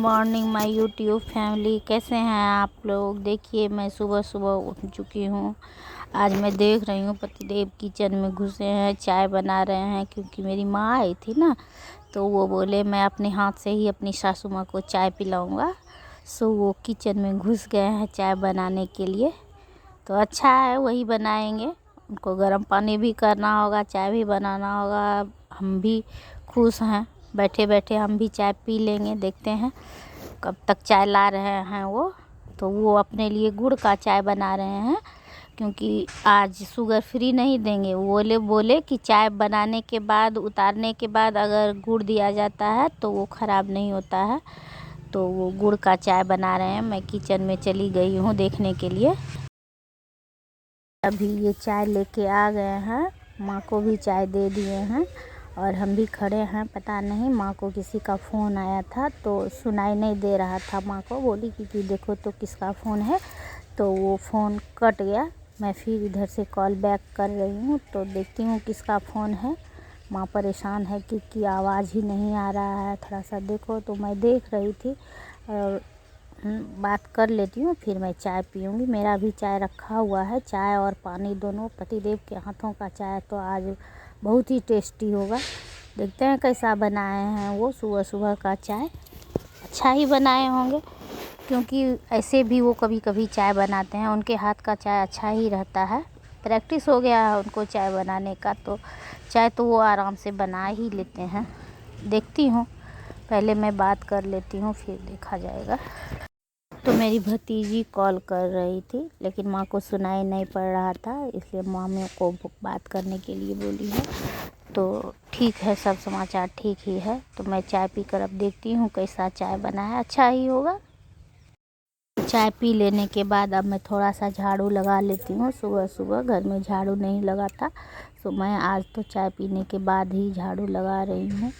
Morning my YouTube family, कैसे हैं आप लोग। देखिए मैं सुबह सुबह उठ चुकी हूँ। आज मैं देख रही हूँ पतिदेव किचन में घुसे हैं, चाय बना रहे हैं। क्योंकि मेरी माँ आई थी ना, तो वो बोले मैं अपने हाथ से ही अपनी सासू माँ को चाय पिलाऊंगा। सो वो किचन में घुस गए हैं चाय बनाने के लिए। तो अच्छा है, वही बनाएंगे। उनको गर्म पानी भी करना होगा, चाय भी बनाना होगा। हम भी खुश हैं, बैठे बैठे हम भी चाय पी लेंगे। देखते हैं कब तक चाय ला रहे हैं वो। तो वो अपने लिए गुड़ का चाय बना रहे हैं, क्योंकि आज शुगर फ्री नहीं देंगे। वो बोले कि चाय बनाने के बाद, उतारने के बाद अगर गुड़ दिया जाता है तो वो ख़राब नहीं होता है। तो वो गुड़ का चाय बना रहे हैं। मैं किचन में चली गई हूँ देखने के लिए। अभी ये चाय लेके आ गए हैं, माँ को भी चाय दे दिए हैं और हम भी खड़े हैं। पता नहीं, माँ को किसी का फ़ोन आया था तो सुनाई नहीं दे रहा था। माँ को बोली कि देखो तो किसका फ़ोन है, तो वो फ़ोन कट गया। मैं फिर इधर से कॉल बैक कर रही हूँ, तो देखती हूँ किसका फ़ोन है। माँ परेशान है क्योंकि आवाज़ ही नहीं आ रहा है। थोड़ा सा देखो। तो मैं देख रही थी और बात कर लेती हूँ, फिर मैं चाय पीऊँगी। मेरा भी चाय रखा हुआ है, चाय और पानी दोनों। पतिदेव के हाथों का चाय तो आज बहुत ही टेस्टी होगा। देखते हैं कैसा बनाए हैं वो। सुबह सुबह का चाय अच्छा ही बनाए होंगे, क्योंकि ऐसे भी वो कभी कभी चाय बनाते हैं। उनके हाथ का चाय अच्छा ही रहता है। प्रैक्टिस हो गया है उनको चाय बनाने का, तो चाय तो वो आराम से बना ही लेते हैं। देखती हूँ, पहले मैं बात कर लेती हूँ, फिर देखा जाएगा। तो मेरी भतीजी कॉल कर रही थी, लेकिन माँ को सुनाई नहीं पड़ रहा था, इसलिए माँ मेरे को बात करने के लिए बोली है। तो ठीक है, सब समाचार ठीक ही है। तो मैं चाय पीकर अब देखती हूँ कैसा चाय बना है। अच्छा ही होगा। चाय पी लेने के बाद अब मैं थोड़ा सा झाड़ू लगा लेती हूँ। सुबह सुबह घर में झाड़ू नहीं लगा था, तो मैं आज तो चाय पीने के बाद ही झाड़ू लगा रही हूँ।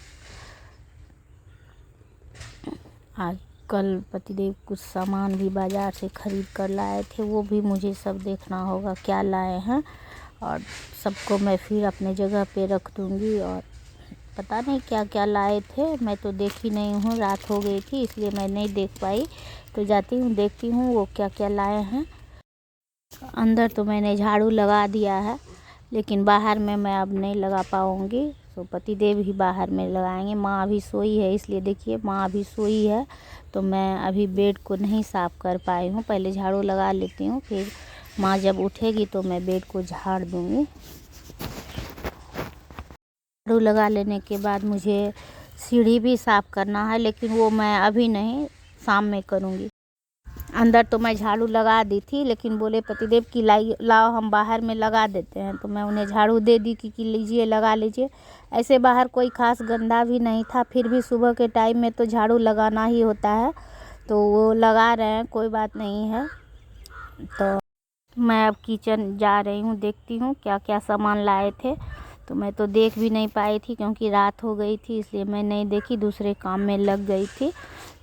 आज कल पतिदेव कुछ सामान भी बाज़ार से ख़रीद कर लाए थे, वो भी मुझे सब देखना होगा क्या लाए हैं, और सबको मैं फिर अपने जगह पे रख दूँगी। और पता नहीं क्या क्या लाए थे, मैं तो देखी नहीं हूँ, रात हो गई थी इसलिए मैं नहीं देख पाई। तो जाती हूँ, देखती हूँ वो क्या क्या लाए हैं। अंदर तो मैंने झाड़ू लगा दिया है, लेकिन बाहर में मैं अब नहीं लगा पाऊँगी। तो पतिदेव ही बाहर में लगाएंगे। माँ अभी सोई है, इसलिए देखिए माँ अभी सोई है, तो मैं अभी बेड को नहीं साफ़ कर पाई हूँ। पहले झाड़ू लगा लेती हूँ, फिर माँ जब उठेगी तो मैं बेड को झाड़ दूँगी। झाड़ू लगा लेने के बाद मुझे सीढ़ी भी साफ़ करना है, लेकिन वो मैं अभी नहीं, शाम में करूँगी। अंदर तो मैं झाड़ू लगा दी थी, लेकिन बोले पतिदेव कि लाओ हम बाहर में लगा देते हैं। तो मैं उन्हें झाड़ू दे दी कि लीजिए लगा लीजिए। ऐसे बाहर कोई ख़ास गंदा भी नहीं था, फिर भी सुबह के टाइम में तो झाड़ू लगाना ही होता है, तो वो लगा रहे हैं, कोई बात नहीं है। तो मैं अब किचन जा रही हूँ, देखती हूँ क्या क्या सामान लाए थे। तो मैं तो देख भी नहीं पाई थी, क्योंकि रात हो गई थी, इसलिए मैं नहीं देखी, दूसरे काम में लग गई थी।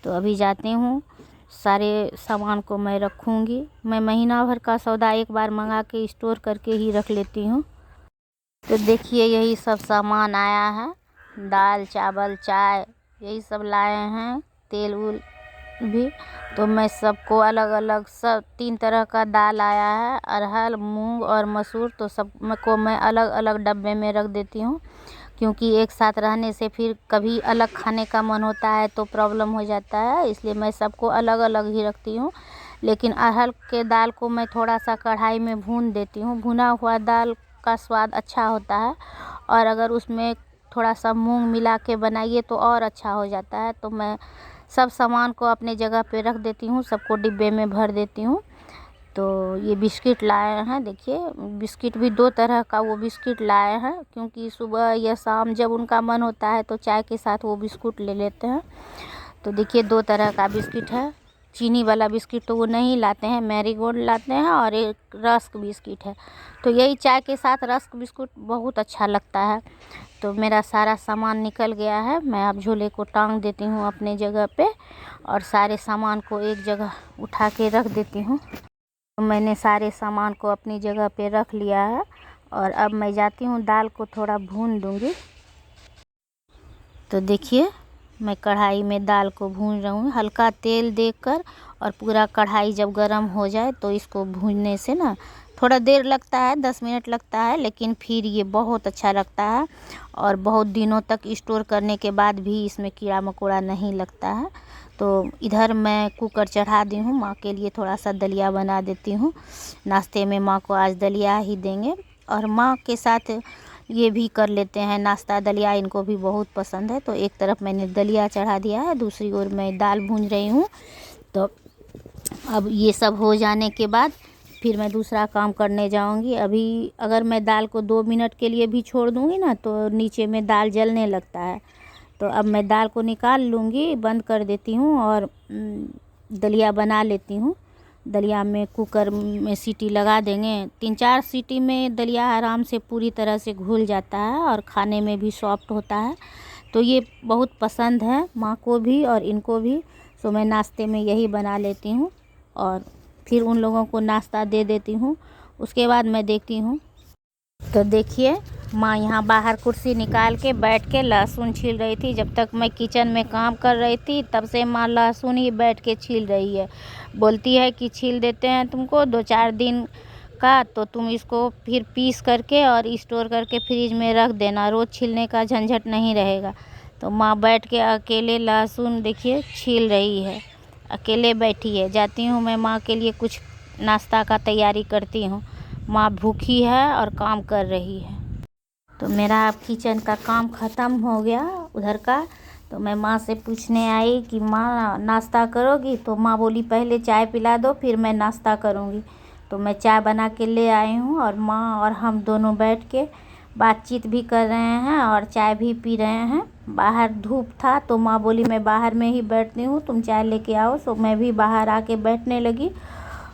तो अभी जाती हूँ, सारे सामान को मैं रखूँगी। मैं महीना भर का सौदा एक बार मंगा के स्टोर करके ही रख लेती हूँ। तो देखिए यही सब सामान आया है, दाल चावल चाय यही सब लाए हैं, तेल उल भी। तो मैं सबको अलग अलग, सब 3 तरह का दाल आया है, अरहर मूंग और मसूर। तो सब को मैं अलग अलग डब्बे में रख देती हूँ, क्योंकि एक साथ रहने से फिर कभी अलग खाने का मन होता है तो प्रॉब्लम हो जाता है, इसलिए मैं सबको अलग अलग ही रखती हूँ। लेकिन अरहर के दाल को मैं थोड़ा सा कढ़ाई में भून देती हूँ। भुना हुआ दाल का स्वाद अच्छा होता है, और अगर उसमें थोड़ा सा मूंग मिला के बनाइए तो और अच्छा हो जाता है। तो मैं सब सामान को अपने जगह पे रख देती हूँ, सबको डिब्बे में भर देती हूँ। तो ये बिस्किट लाए हैं, देखिए बिस्किट भी 2 तरह का वो बिस्किट लाए हैं, क्योंकि सुबह या शाम जब उनका मन होता है तो चाय के साथ वो बिस्कुट ले लेते हैं। तो देखिए 2 तरह का बिस्किट है। चीनी वाला बिस्किट तो वो नहीं लाते हैं, मैरीगोल्ड लाते हैं, और एक रस्क बिस्किट है। तो यही चाय के साथ रस्क बिस्कुट बहुत अच्छा लगता है। तो मेरा सारा सामान निकल गया है, मैं अब झोले को टांग देती हूँ अपने जगह पे, और सारे सामान को एक जगह उठा के रख देती हूँ। तो मैंने सारे सामान को अपनी जगह पे रख लिया है, और अब मैं जाती हूँ दाल को थोड़ा भून दूँगी। तो देखिए मैं कढ़ाई में दाल को भून रही हूँ हल्का तेल देकर, और पूरा कढ़ाई जब गर्म हो जाए तो इसको भूनने से ना थोड़ा देर लगता है, 10 मिनट लगता है, लेकिन फिर ये बहुत अच्छा लगता है और बहुत दिनों तक स्टोर करने के बाद भी इसमें कीड़ा मकोड़ा नहीं लगता है। तो इधर मैं कुकर चढ़ा दी हूँ, माँ के लिए थोड़ा सा दलिया बना देती हूँ। नाश्ते में माँ को आज दलिया ही देंगे, और माँ के साथ ये भी कर लेते हैं नाश्ता, दलिया इनको भी बहुत पसंद है। तो एक तरफ मैंने दलिया चढ़ा दिया है, दूसरी ओर मैं दाल भून रही हूँ। तो अब ये सब हो जाने के बाद फिर मैं दूसरा काम करने जाऊंगी। अभी अगर मैं दाल को 2 मिनट के लिए भी छोड़ दूंगी ना तो नीचे में दाल जलने लगता है। तो अब मैं दाल को निकाल लूँगी, बंद कर देती हूँ और दलिया बना लेती हूँ। दलिया में कुकर में सीटी लगा देंगे, 3-4 सीटी में दलिया आराम से पूरी तरह से घुल जाता है और खाने में भी सॉफ्ट होता है। तो ये बहुत पसंद है माँ को भी और इनको भी। तो मैं नाश्ते में यही बना लेती हूँ और फिर उन लोगों को नाश्ता दे देती हूँ। उसके बाद मैं देखती हूँ। तो देखिए माँ यहाँ बाहर कुर्सी निकाल के बैठ के लहसुन छील रही थी। जब तक मैं किचन में काम कर रही थी तब से माँ लहसुन ही बैठ के छील रही है। बोलती है कि छील देते हैं तुमको 2-4 दिन का, तो तुम इसको फिर पीस करके और स्टोर करके फ्रिज में रख देना, रोज़ छीलने का झंझट नहीं रहेगा। तो माँ बैठ के अकेले लहसुन देखिए छील रही है, अकेले बैठी है। जाती हूँ मैं माँ के लिए कुछ नाश्ता का तैयारी करती हूँ। माँ भूखी है और काम कर रही है। तो मेरा अब किचन का काम ख़त्म हो गया उधर का। तो मैं माँ से पूछने आई कि माँ नाश्ता करोगी? तो माँ बोली पहले चाय पिला दो फिर मैं नाश्ता करूँगी। तो मैं चाय बना के ले आई हूँ और माँ और हम दोनों बैठ के बातचीत भी कर रहे हैं और चाय भी पी रहे हैं। बाहर धूप था तो माँ बोली मैं बाहर में ही बैठती हूँ, तुम चाय लेके आओ। तो मैं भी बाहर आके बैठने लगी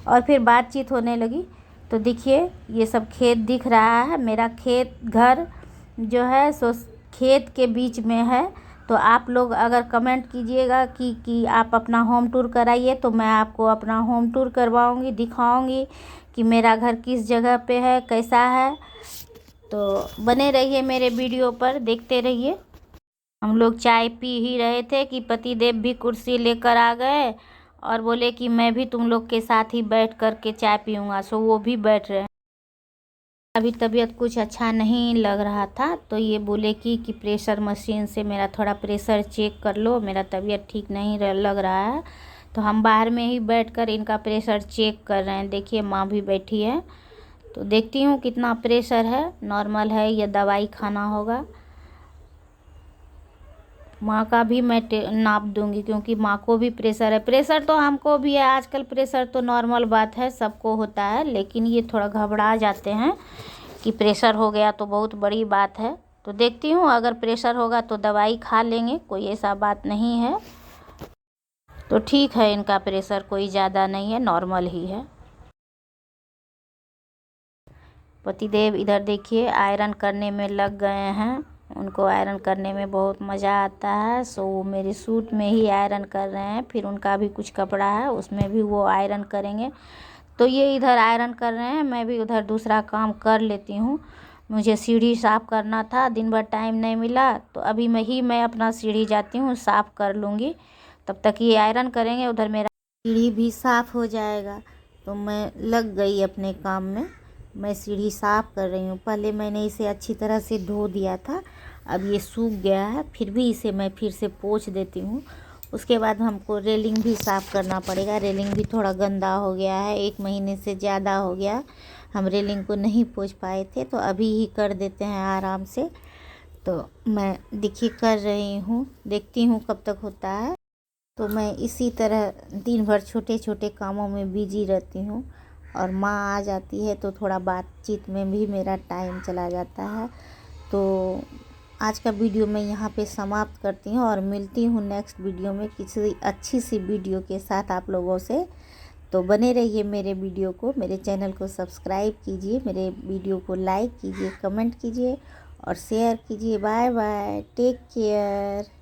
और फिर बातचीत होने लगी। तो देखिए ये सब खेत दिख रहा है। मेरा खेत घर जो है सो खेत के बीच में है। तो आप लोग अगर कमेंट कीजिएगा कि आप अपना होम टूर कराइए तो मैं आपको अपना होम टूर करवाऊंगी, दिखाऊंगी कि मेरा घर किस जगह पे है, कैसा है। तो बने रहिए मेरे वीडियो पर, देखते रहिए। हम लोग चाय पी ही रहे थे कि पतिदेव भी कुर्सी लेकर आ गए और बोले कि मैं भी तुम लोग के साथ ही बैठ कर के चाय पीऊँगा। सो वो भी बैठ रहे हैं। अभी तबीयत कुछ अच्छा नहीं लग रहा था तो ये बोले कि प्रेशर मशीन से मेरा थोड़ा प्रेशर चेक कर लो, मेरा तबीयत ठीक नहीं लग रहा है। तो हम बाहर में ही बैठकर इनका प्रेशर चेक कर रहे हैं। देखिए माँ भी बैठी है। तो देखती हूँ कितना प्रेशर है, नॉर्मल है या दवाई खाना होगा। माँ का भी मैं नाप दूंगी क्योंकि माँ को भी प्रेशर है। प्रेशर तो हमको भी है आजकल, प्रेशर तो नॉर्मल बात है, सबको होता है। लेकिन ये थोड़ा घबरा जाते हैं कि प्रेशर हो गया तो बहुत बड़ी बात है। तो देखती हूँ अगर प्रेशर होगा तो दवाई खा लेंगे, कोई ऐसा बात नहीं है। तो ठीक है, इनका प्रेशर कोई ज़्यादा नहीं है, नॉर्मल ही है। पतिदेव इधर देखिए आयरन करने में लग गए हैं। उनको आयरन करने में बहुत मज़ा आता है। सो वो मेरे सूट में ही आयरन कर रहे हैं, फिर उनका भी कुछ कपड़ा है उसमें भी वो आयरन करेंगे। तो ये इधर आयरन कर रहे हैं, मैं भी उधर दूसरा काम कर लेती हूँ। मुझे सीढ़ी साफ़ करना था, दिन भर टाइम नहीं मिला तो अभी मैं अपना सीढ़ी जाती हूँ साफ़ कर लूँगी। तब तक ये आयरन करेंगे, उधर मेरा सीढ़ी भी साफ़ हो जाएगा। तो मैं लग गई अपने काम में। मैं सीढ़ी साफ़ कर रही हूँ। पहले मैंने इसे अच्छी तरह से धो दिया था, अब ये सूख गया है। फिर भी इसे मैं फिर से पोंछ देती हूँ। उसके बाद हमको रेलिंग भी साफ़ करना पड़ेगा। रेलिंग भी थोड़ा गंदा हो गया है, 1 महीने से ज़्यादा हो गया। हम रेलिंग को नहीं पोंछ पाए थे तो अभी ही कर देते हैं आराम से। तो मैं देखिए कर रही हूँ, देखती हूँ कब तक होता है। तो मैं इसी तरह दिन भर छोटे छोटे कामों में बिजी रहती हूँ और माँ आ जाती है तो थोड़ा बातचीत में भी मेरा टाइम चला जाता है। तो आज का वीडियो मैं यहाँ पे समाप्त करती हूँ और मिलती हूँ नेक्स्ट वीडियो में किसी अच्छी सी वीडियो के साथ आप लोगों से। तो बने रहिए मेरे वीडियो को, मेरे चैनल को सब्सक्राइब कीजिए, मेरे वीडियो को लाइक कीजिए, कमेंट कीजिए और शेयर कीजिए। Bye bye, take care.